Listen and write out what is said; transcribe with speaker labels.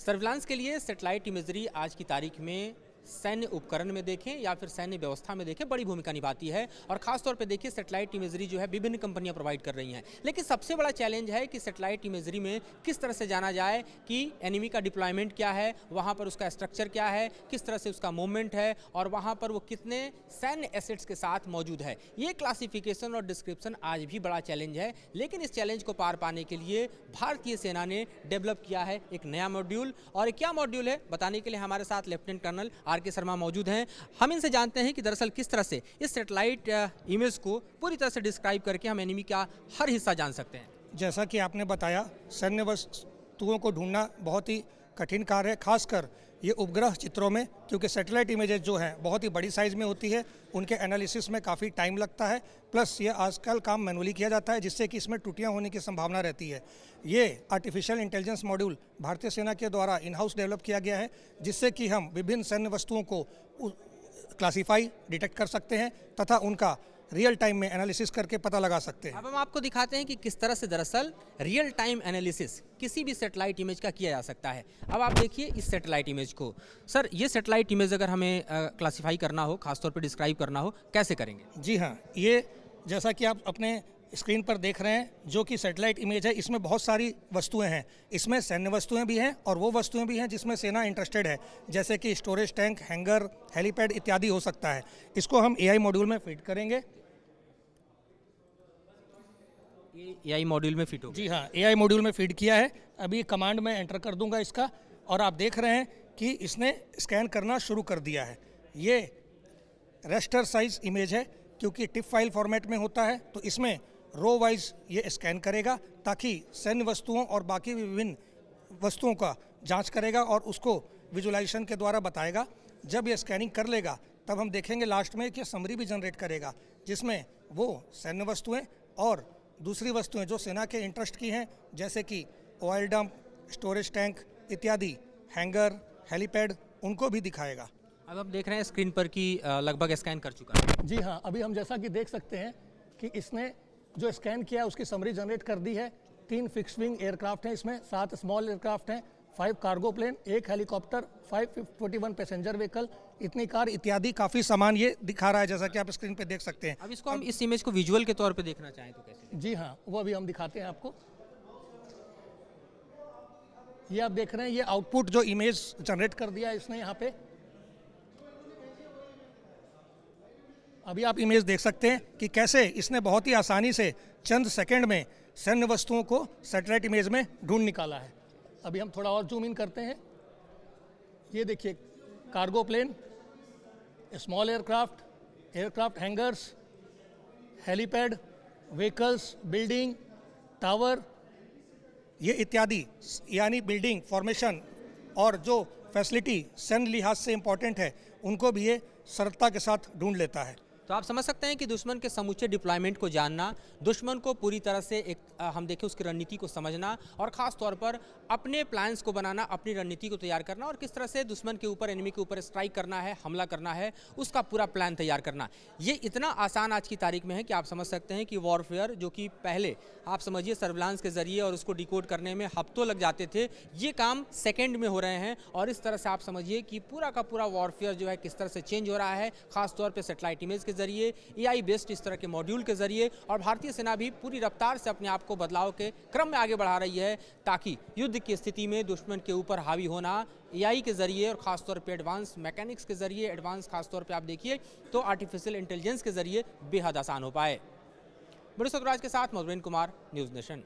Speaker 1: Surveillance के लिए satellite imagery आज की तारीख में सैन्य उपकरण में देखें या फिर सैन्य व्यवस्था में देखें बड़ी भूमिका निभाती है। और खासतौर पे देखिए सैटेलाइट इमेजरी जो है विभिन्न कंपनियां प्रोवाइड कर रही हैं, लेकिन सबसे बड़ा चैलेंज है कि सैटेलाइट इमेजरी में किस तरह से जाना जाए कि एनिमी का डिप्लॉयमेंट क्या है, वहाँ पर उसका स्ट्रक्चर क्या है, किस तरह से उसका मूवमेंट है और वहाँ पर वो कितने सैन्य एसेट्स के साथ मौजूद है। ये क्लासिफिकेशन और डिस्क्रिप्शन आज भी बड़ा चैलेंज है, लेकिन इस चैलेंज को पार पाने के लिए भारतीय सेना ने डेवलप किया है एक नया मॉड्यूल। और क्या मॉड्यूल है बताने के लिए हमारे साथ लेफ्टिनेंट कर्नल आर.के. शर्मा मौजूद हैं। हम इनसे जानते हैं कि दरअसल किस तरह से इस सैटेलाइट इमेज को पूरी तरह से डिस्क्राइब करके हम एनिमी का हर हिस्सा जान सकते हैं।
Speaker 2: जैसा कि आपने बताया, सैन्य वस्तुओं को ढूंढना बहुत ही कठिन कार्य है, खासकर ये उपग्रह चित्रों में, क्योंकि सैटेलाइट इमेजेस जो हैं बहुत ही बड़ी साइज़ में होती है, उनके एनालिसिस में काफ़ी टाइम लगता है। प्लस ये आजकल काम मैनुअली किया जाता है, जिससे कि इसमें त्रुटियां होने की संभावना रहती है। ये आर्टिफिशियल इंटेलिजेंस मॉड्यूल भारतीय सेना के द्वारा इन हाउस डेवलप किया गया है, जिससे कि हम विभिन्न सैन्य वस्तुओं को क्लासीफाई डिटेक्ट कर सकते हैं तथा उनका रियल टाइम में एनालिसिस करके पता लगा सकते हैं।
Speaker 1: अब हम आपको दिखाते हैं कि किस तरह से दरअसल रियल टाइम एनालिसिस किसी भी सैटेलाइट इमेज का किया जा सकता है। अब आप देखिए इस सैटेलाइट इमेज को। सर, ये सैटेलाइट इमेज अगर हमें क्लासीफाई करना हो, खासतौर पर डिस्क्राइब करना हो, कैसे करेंगे?
Speaker 2: जी हाँ, ये जैसा कि आप अपने स्क्रीन पर देख रहे हैं, जो कि सैटेलाइट इमेज है, इसमें बहुत सारी वस्तुएं हैं। इसमें सैन्य वस्तुएं भी हैं और वो वस्तुएं भी हैं जिसमें सेना इंटरेस्टेड है, जैसे कि स्टोरेज टैंक, हैंगर, हेलीपैड इत्यादि हो सकता है। इसको हम एआई मॉड्यूल में फिट करेंगे।
Speaker 1: एआई मॉड्यूल में फिट हो?
Speaker 2: जी हाँ, एआई मॉड्यूल में फीड किया है। अभी कमांड में एंटर कर दूंगा इसका, और आप देख रहे हैं कि इसने स्कैन करना शुरू कर दिया है। ये रेस्टर साइज इमेज है, क्योंकि टिप फाइल फॉर्मेट में होता है, तो इसमें रो वाइज ये स्कैन करेगा ताकि सैन्य वस्तुओं और बाकी विभिन्न वस्तुओं का जांच करेगा और उसको विजुअलाइजेशन के द्वारा बताएगा। जब ये स्कैनिंग कर लेगा तब हम देखेंगे लास्ट में कि समरी भी जनरेट करेगा, जिसमें वो सैन्य वस्तुएं और दूसरी वस्तुएं जो सेना के इंटरेस्ट की हैं, जैसे कि ऑयल डंप, स्टोरेज टैंक इत्यादि, हैंगर, हेलीपैड, उनको भी दिखाएगा।
Speaker 1: अब आप देख रहे हैं स्क्रीन पर कि लगभग स्कैन कर चुका है।
Speaker 2: जी हाँ, अभी हम जैसा कि देख सकते हैं कि इसने जो स्कैन किया उसकी समरी जनरेट कर दी है। 3 फिक्स्ड विंग एयरक्राफ्ट हैं इसमें, 7 स्मॉल एयरक्राफ्ट हैं, 5 cargo plane, 1 helicopter, 541 passenger vehicle, इतनी कार इत्यादि काफ़ी सामान ये दिखा रहा है, जैसा कि आप स्क्रीन पे देख सकते हैं।
Speaker 1: अब इसको हम इस इमेज को विजुअल के तौर पे देखना चाहें तो कैसे?
Speaker 2: जी हाँ, वो अभी हम दिखाते हैं आपको। ये आप देख रहे हैं, ये आउटपुट जो इमेज जनरेट कर दिया है इसने यहाँ पे। अभी आप इमेज देख सकते हैं कि कैसे इसने बहुत ही आसानी से चंद सेकंड में सैन्य वस्तुओं को सैटेलाइट इमेज में ढूंढ निकाला है। अभी हम थोड़ा और जूम इन करते हैं। ये देखिए, cargo plane, small aircraft, aircraft hangars, helipad, vehicles, building, tower, ये इत्यादि, यानी बिल्डिंग, फॉर्मेशन और जो फैसिलिटी सैन्य लिहाज से इम्पोर्टेंट है, उनको भी ये सरलता के साथ ढूंढ लेता है।
Speaker 1: तो आप समझ सकते हैं कि दुश्मन के समूचे डिप्लॉयमेंट को जानना, दुश्मन को पूरी तरह से हम देखें उसकी रणनीति को समझना और ख़ास तौर पर अपने प्लान्स को बनाना, अपनी रणनीति को तैयार करना और किस तरह से दुश्मन के ऊपर, एनिमी के ऊपर स्ट्राइक करना है, हमला करना है, उसका पूरा प्लान तैयार करना। ये इतना आसान आज की तारीख में है कि आप समझ सकते हैं कि वॉरफेयर, जो कि पहले आप समझिए सर्विलांस के जरिए और उसको डिकोड करने में हफ्तों लग जाते थे, ये काम सेकेंड में हो रहे हैं। और इस तरह से आप समझिए कि पूरा का पूरा वॉरफेयर जो है किस तरह से चेंज हो रहा है, खासतौर पर सैटेलाइट इमेज के जरिए, एआई बेस्ड इस तरह के मॉड्यूल के जरिए। और भारतीय सेना भी पूरी रफ्तार से अपने आप को बदलाव के क्रम में आगे बढ़ा रही है, ताकि युद्ध की स्थिति में दुश्मन के ऊपर हावी होना एआई के जरिए और खासतौर पे एडवांस मैकेनिक्स के जरिए, एडवांस खासतौर पे आप देखिए तो आर्टिफिशियल इंटेलिजेंस के जरिए बेहद आसान हो पाए। बड़े सतराज के साथ मधुरेंद्र कुमार, न्यूज़ नेशन।